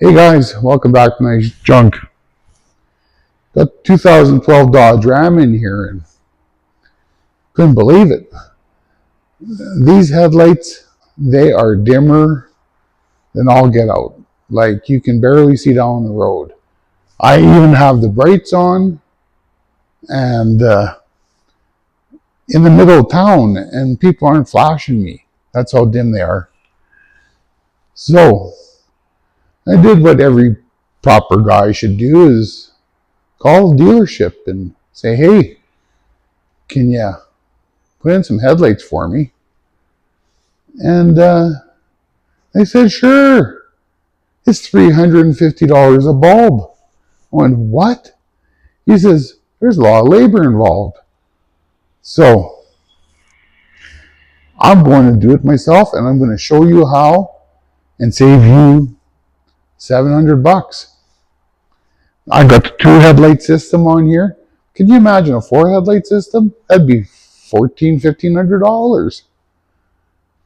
Hey guys, welcome back to my junk. Got 2012 Dodge Ram in here and couldn't believe it. These headlights, they are dimmer than all get out. Like you can barely see down the road. I even have the brights on and in the middle of town and people aren't flashing me. That's how dim they are. So I did what every proper guy should do, is call the dealership and say, hey, can you put in some headlights for me? And they said, sure, it's $350 a bulb. I went, what? He says, there's a lot of labor involved. So I'm going to do it myself and I'm going to show you how and save you $700. I got the 2 headlight system on here. Can you imagine a 4 headlight system? That'd be $1,500.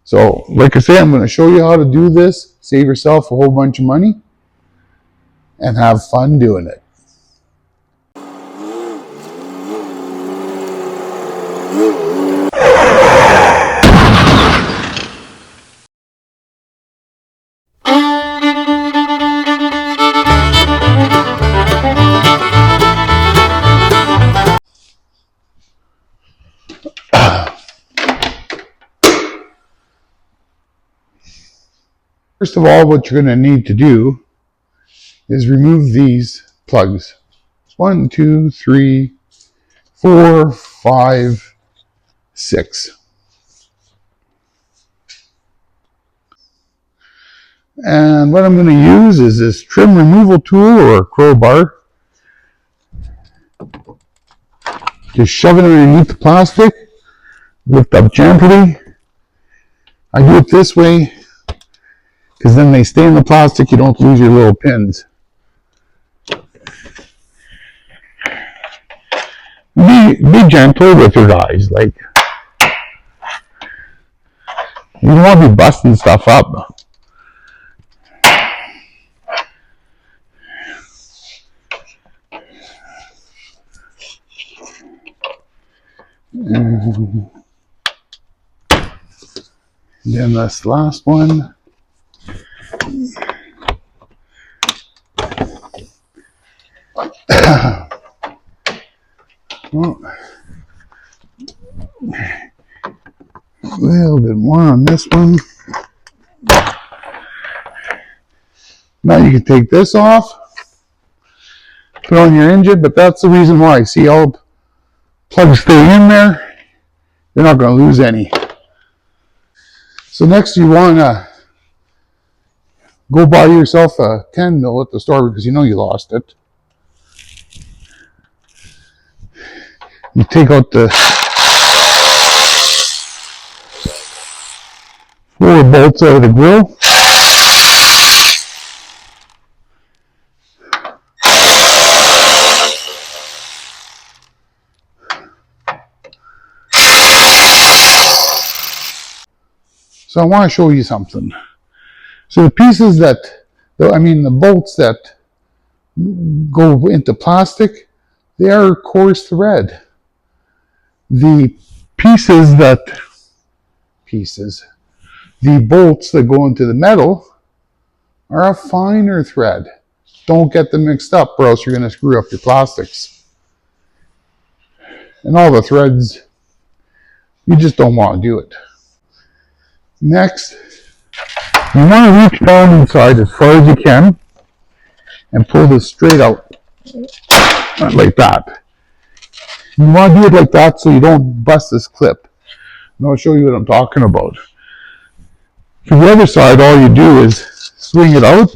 So, like I say, I'm going to show you how to do this, save yourself a whole bunch of money, and have fun doing it. First of all, what you're going to need to do is remove these plugs. 1, 2, 3, 4, 5, 6. And what I'm going to use is this trim removal tool or a crowbar. Just shove it underneath the plastic, lift up gently. I do it this way because then they stay in the plastic, you don't lose your little pins. Be gentle with your guys, like you don't want to be busting stuff up. And then this last one. Well, a little bit more on this one. Now you can take this off, put on your engine, but that's the reason why. See, all the plugs stay in there. You're not going to lose any. So next you want to go buy yourself a 10 mil at the store because you know you lost it. You take out the 4 bolts out of the grill. So I want to show you something. So the pieces the bolts that go into plastic, they are coarse thread. The bolts that go into the metal are a finer thread. Don't get them mixed up or else you're going to screw up your plastics. And all the threads, you just don't want to do it. Next, you want to reach down inside as far as you can and pull this straight out, like that. You want to do it like that so you don't bust this clip. And I'll show you what I'm talking about. For the other side, all you do is swing it out,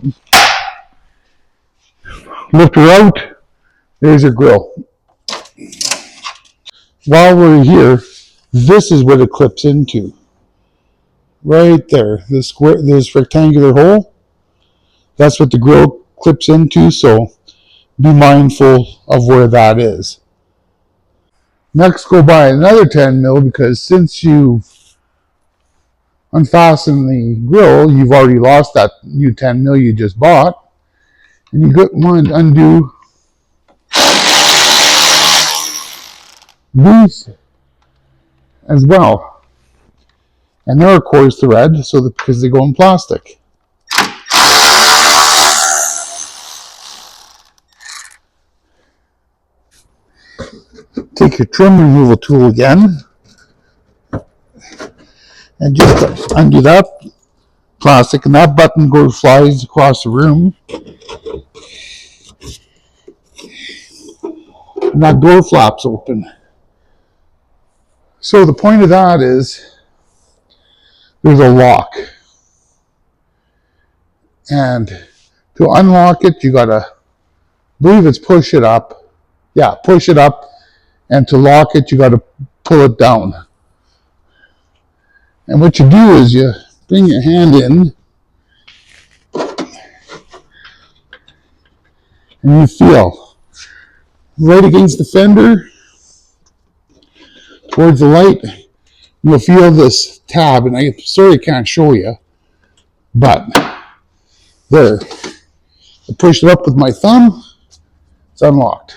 lift her out, there's your grill. While we're here, this is what it clips into. Right there, this rectangular hole, that's what the grill clips into, so be mindful of where that is. Next, go buy another 10 mil because since you unfasten the grill, you've already lost that new 10 mil you just bought. And you want to undo these as well. And they're of course thread, because they go in plastic. Take your trim removal tool again and just undo that plastic, and that button flies across the room, and that door flaps open. So the point of that is there's a lock, and to unlock it you gotta, I believe it's push it up. Yeah, push it up, and to lock it you gotta pull it down. And what you do is you bring your hand in and you feel right against the fender towards the light. You'll feel this tab, and I sorry I can't show you, but there. I pushed it up with my thumb, it's unlocked.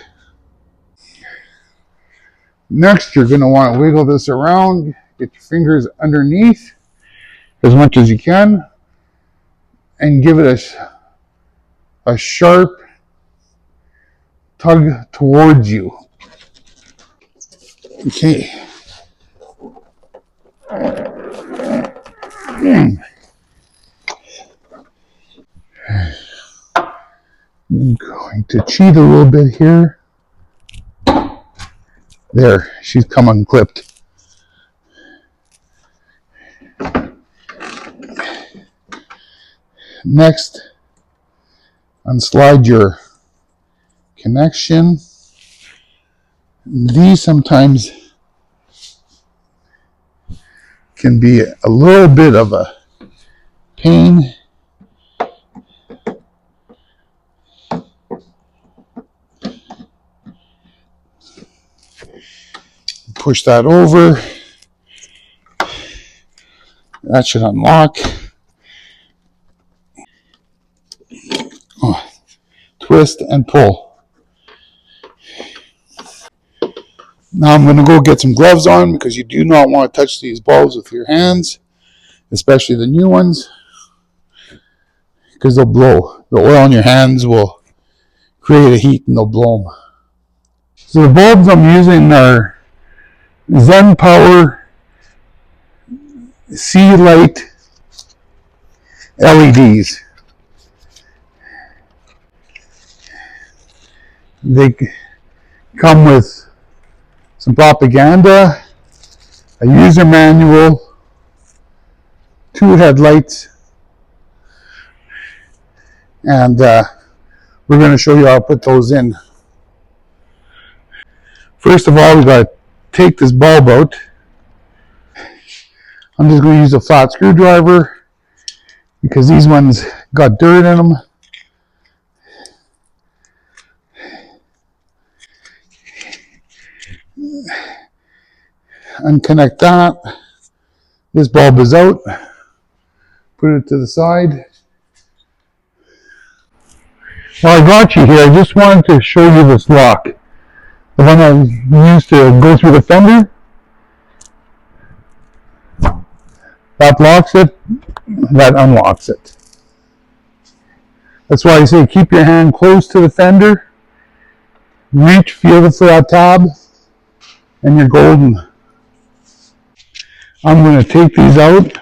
Next, you're going to want to wiggle this around, get your fingers underneath as much as you can, and give it a sharp tug towards you. Okay. I'm going to cheat a little bit here. There, she's come unclipped. Next, unslide your connection. These sometimes can be a little bit of a pain. Push that over. That should unlock. Oh, twist and pull. Now I'm going to go get some gloves on, because you do not want to touch these bulbs with your hands, especially the new ones, because they'll blow. The oil on your hands will create a heat and they'll blow them. So the bulbs I'm using are Zen Power C-Light LEDs. They come with some propaganda, a user manual, 2 headlights, and we're going to show you how to put those in. First of all, we got to take this bulb out. I'm just going to use a flat screwdriver because these ones got dirt in them. Unconnect that. This bulb is out. Put it to the side. While I got you here, I just wanted to show you this lock. The one I used to go through the fender. That locks it, that unlocks it. That's why I say keep your hand close to the fender. Reach, feel for that tab, and you're golden. I'm going to take these out.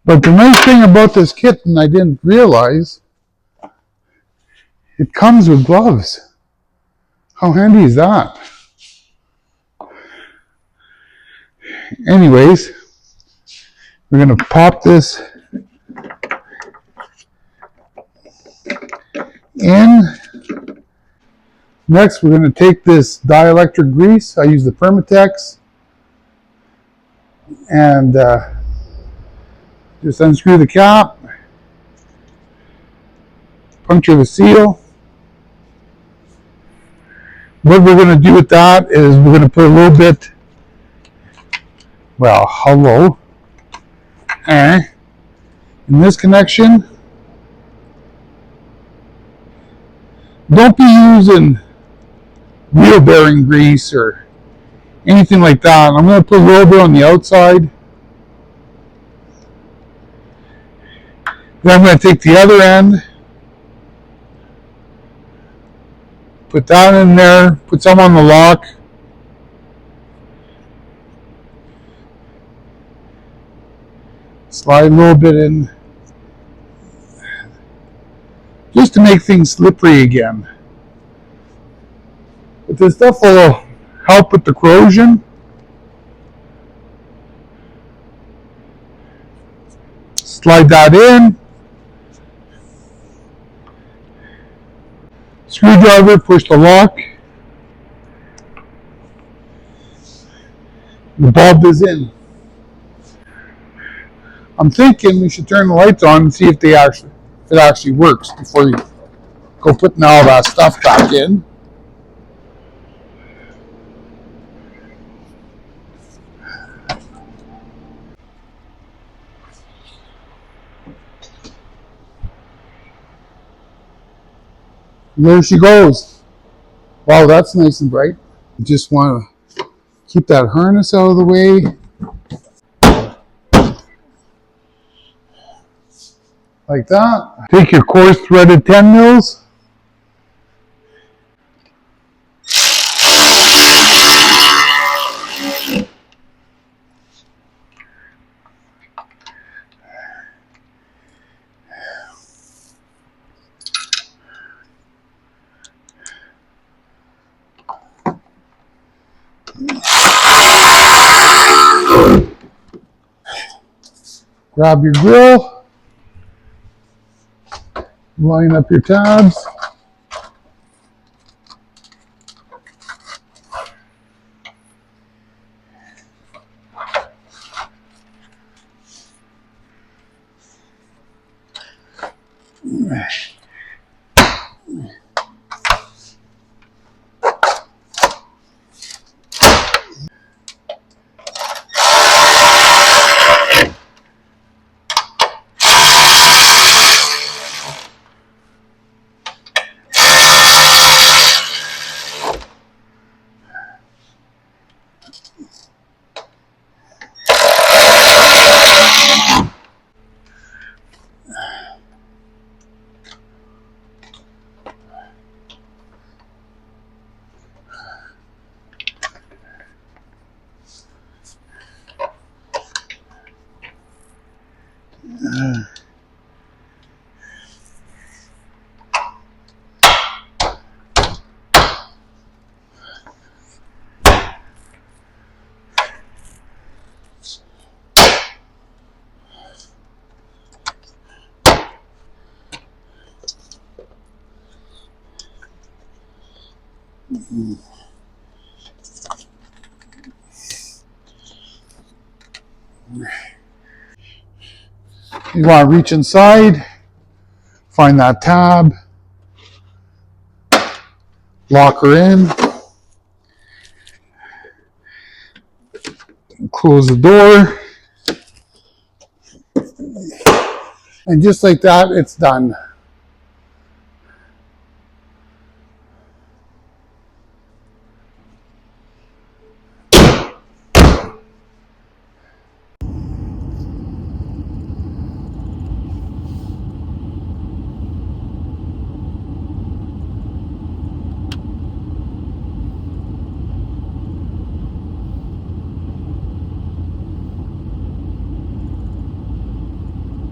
But the nice thing about this kit, and I didn't realize, it comes with gloves. How handy is that? Anyways, we're going to pop this in. Next, we're going to take this dielectric grease. I use the Permatex. And just unscrew the cap. Puncture the seal. What we're going to do with that is we're going to put a little bit, well, hello, in this connection, Don't be using wheel bearing grease or anything like that. I'm going to put a little bit on the outside. Then I'm going to take the other end, put that in there, put some on the lock. Slide a little bit in, just to make things slippery again. But this stuff will help with the corrosion. Slide that in. Screwdriver, push the lock. The bulb is in. I'm thinking we should turn the lights on and see if it actually works before you go putting all that stuff back in. There she goes. Wow, that's nice and bright. You just want to keep that harness out of the way. Like that. Take your coarse threaded 10 mils. Grab your grill. Line up your tabs. You want to reach inside, find that tab, lock her in, close the door, and just like that, it's done.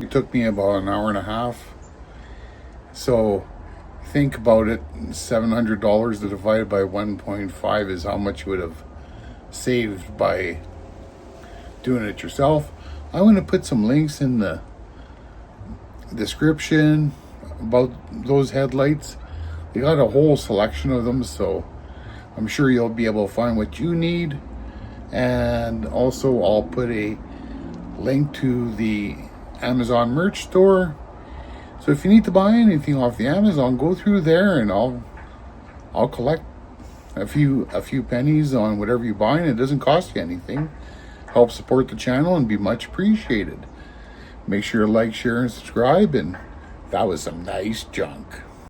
It took me about an hour and a half. So think about it, $700 divided by 1.5 is how much you would have saved by doing it yourself. I'm going to put some links in the description about those headlights. They got a whole selection of them, so I'm sure you'll be able to find what you need. And also I'll put a link to the Amazon merch store. So if you need to buy anything off the Amazon, go through there and I'll collect a few pennies on whatever you buy, and it doesn't cost you anything. Help support the channel and be much appreciated. Make sure to like, share, and subscribe, and that was some nice junk.